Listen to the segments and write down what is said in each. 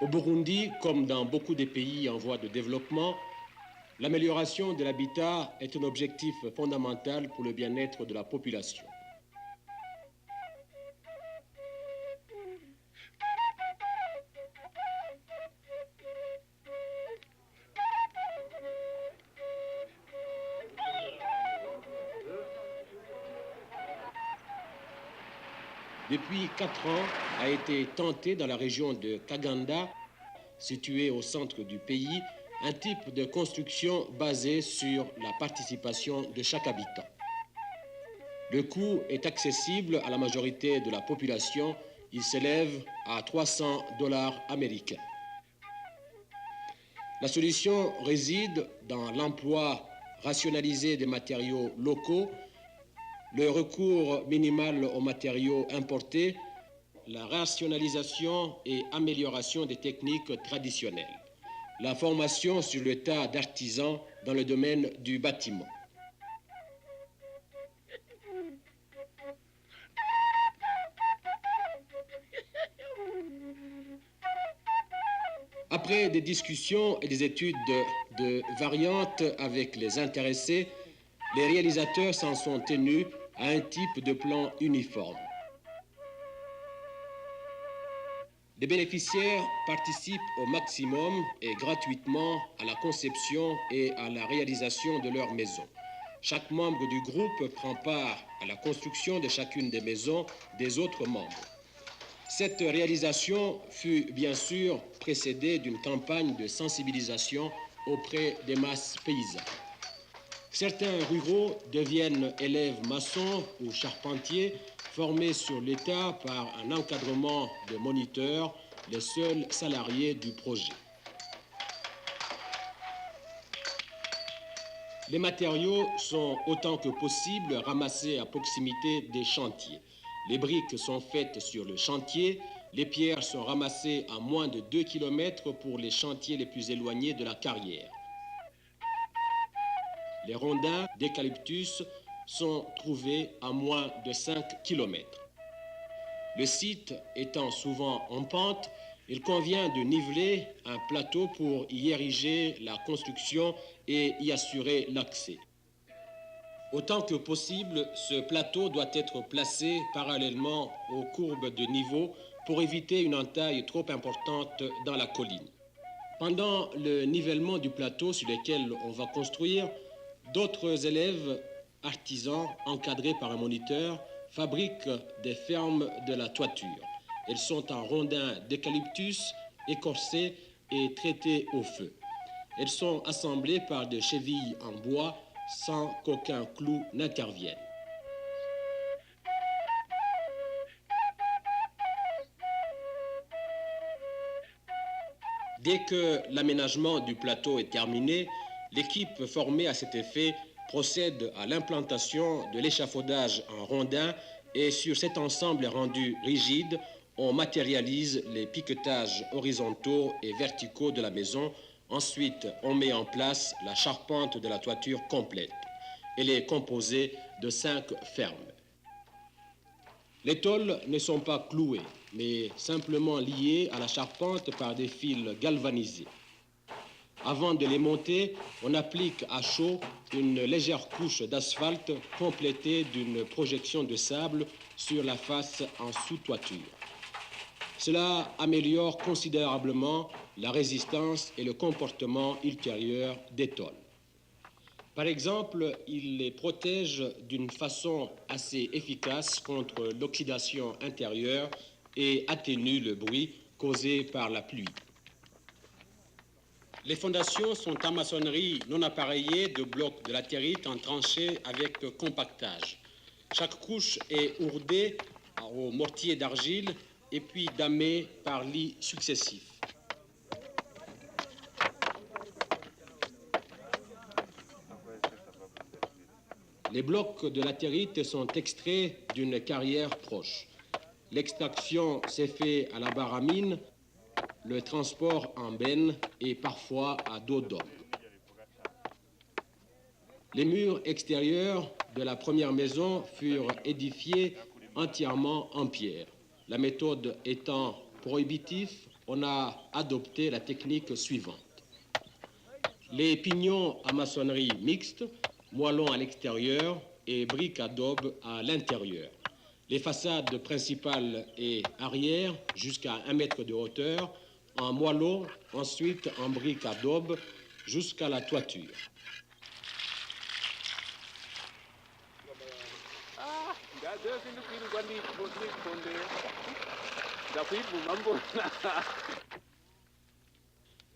Au Burundi, comme dans beaucoup des pays en voie de développement, l'amélioration de l'habitat est un objectif fondamental pour le bien-être de la population. Depuis 4 ans, a été tenté dans la région de Kaganda, située au centre du pays, un type de construction basé sur la participation de chaque habitant. Le coût est accessible à la majorité de la population. Il s'élève à $300 américains. La solution réside dans l'emploi rationalisé des matériaux locaux, le recours minimal aux matériaux importés, la rationalisation et amélioration des techniques traditionnelles, la formation sur le tas d'artisans dans le domaine du bâtiment. Après des discussions et des études de variantes avec les intéressés, les réalisateurs s'en sont tenus à un type de plan uniforme. Les bénéficiaires participent au maximum et gratuitement à la conception et à la réalisation de leur maison. Chaque membre du groupe prend part à la construction de chacune des maisons des autres membres. Cette réalisation fut bien sûr précédée d'une campagne de sensibilisation auprès des masses paysannes. Certains ruraux deviennent élèves maçons ou charpentiers formés sur l'État par un encadrement de moniteurs, les seuls salariés du projet. Les matériaux sont autant que possible ramassés à proximité des chantiers. Les briques sont faites sur le chantier, les pierres sont ramassées à moins de 2 km pour les chantiers les plus éloignés de la carrière. Les rondins d'eucalyptus sont trouvés à moins de 5 km. Le site étant souvent en pente, il convient de niveler un plateau pour y ériger la construction et y assurer l'accès. Autant que possible, ce plateau doit être placé parallèlement aux courbes de niveau pour éviter une entaille trop importante dans la colline. Pendant le nivellement du plateau sur lequel on va construire, d'autres élèves artisans encadrés par un moniteur fabriquent des fermes de la toiture. Elles sont en rondins d'eucalyptus écorcés et traités au feu. Elles sont assemblées par des chevilles en bois sans qu'aucun clou n'intervienne. Dès que l'aménagement du plateau est terminé, l'équipe formée à cet effet procède à l'implantation de l'échafaudage en rondins et sur cet ensemble rendu rigide, on matérialise les piquetages horizontaux et verticaux de la maison. Ensuite, on met en place la charpente de la toiture complète. Elle est composée de 5 fermes. Les tôles ne sont pas clouées, mais simplement liées à la charpente par des fils galvanisés. Avant de les monter, on applique à chaud une légère couche d'asphalte complétée d'une projection de sable sur la face en sous-toiture. Cela améliore considérablement la résistance et le comportement ultérieur des tôles. Par exemple, il les protège d'une façon assez efficace contre l'oxydation intérieure et atténue le bruit causé par la pluie. Les fondations sont en maçonnerie non appareillée de blocs de latérite en tranchée avec compactage. Chaque couche est ourdée au mortier d'argile et puis damée par lits successifs. Les blocs de latérite sont extraits d'une carrière proche. L'extraction s'est faite à la barre à mine, le transport en benne et parfois à dos d'homme. Les murs extérieurs de la première maison furent édifiés entièrement en pierre. La méthode étant prohibitive, on a adopté la technique suivante. Les pignons à maçonnerie mixte, moellons à l'extérieur et briques adobe à l'intérieur. Les façades principales et arrière jusqu'à 1 mètre de hauteur, en moellons, ensuite en briques adobe jusqu'à la toiture.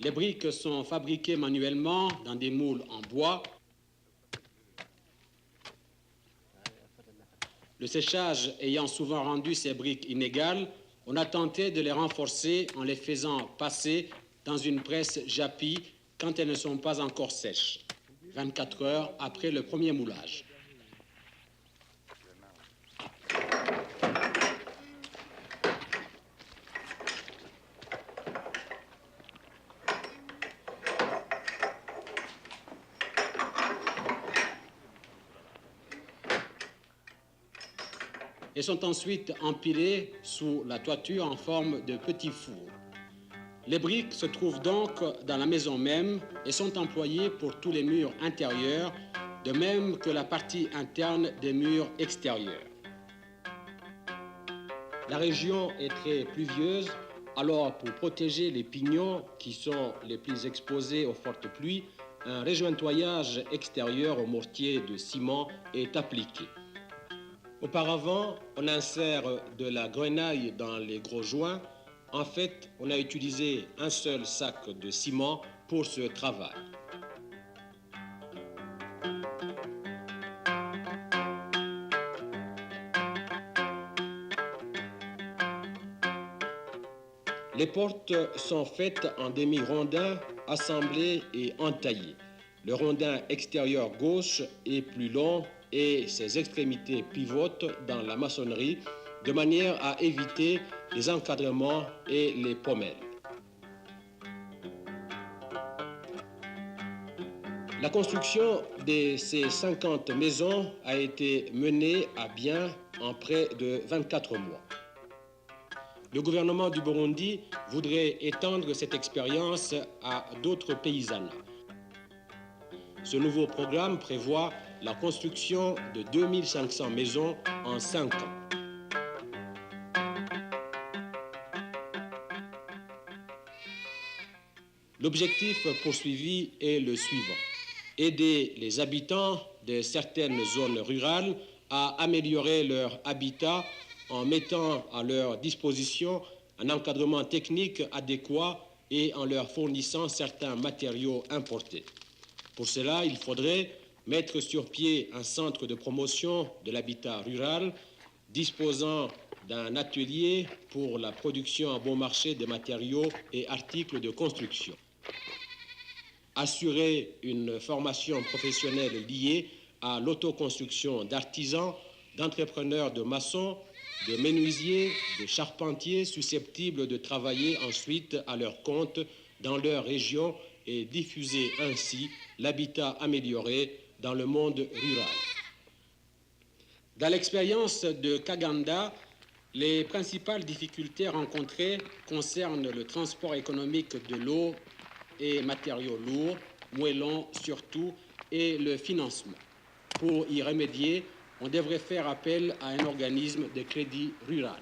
Les briques sont fabriquées manuellement dans des moules en bois. Le séchage ayant souvent rendu ces briques inégales, on a tenté de les renforcer en les faisant passer dans une presse japie quand elles ne sont pas encore sèches, 24 heures après le premier moulage. Et sont ensuite empilées sous la toiture en forme de petits fours. Les briques se trouvent donc dans la maison même et sont employées pour tous les murs intérieurs, de même que la partie interne des murs extérieurs. La région est très pluvieuse, alors pour protéger les pignons qui sont les plus exposés aux fortes pluies, un rejointoyage extérieur au mortier de ciment est appliqué. Auparavant, on insère de la grenaille dans les gros joints. En fait, on a utilisé un seul sac de ciment pour ce travail. Les portes sont faites en demi-rondins, assemblés et entaillés. Le rondin extérieur gauche est plus long et ses extrémités pivotent dans la maçonnerie de manière à éviter les encadrements et les pommelles. La construction de ces 50 maisons a été menée à bien en près de 24 mois. Le gouvernement du Burundi voudrait étendre cette expérience à d'autres paysannes. Ce nouveau programme prévoit la construction de 2500 maisons en 5 ans. L'objectif poursuivi est le suivant: aider les habitants de certaines zones rurales à améliorer leur habitat en mettant à leur disposition un encadrement technique adéquat et en leur fournissant certains matériaux importés. Pour cela, il faudrait mettre sur pied un centre de promotion de l'habitat rural disposant d'un atelier pour la production à bon marché de matériaux et articles de construction. Assurer une formation professionnelle liée à l'autoconstruction d'artisans, d'entrepreneurs de maçons, de menuisiers, de charpentiers susceptibles de travailler ensuite à leur compte dans leur région et diffuser ainsi l'habitat amélioré dans le monde rural. Dans l'expérience de Kaganda, les principales difficultés rencontrées concernent le transport économique de l'eau et matériaux lourds, moellons surtout, et le financement. Pour y remédier, on devrait faire appel à un organisme de crédit rural.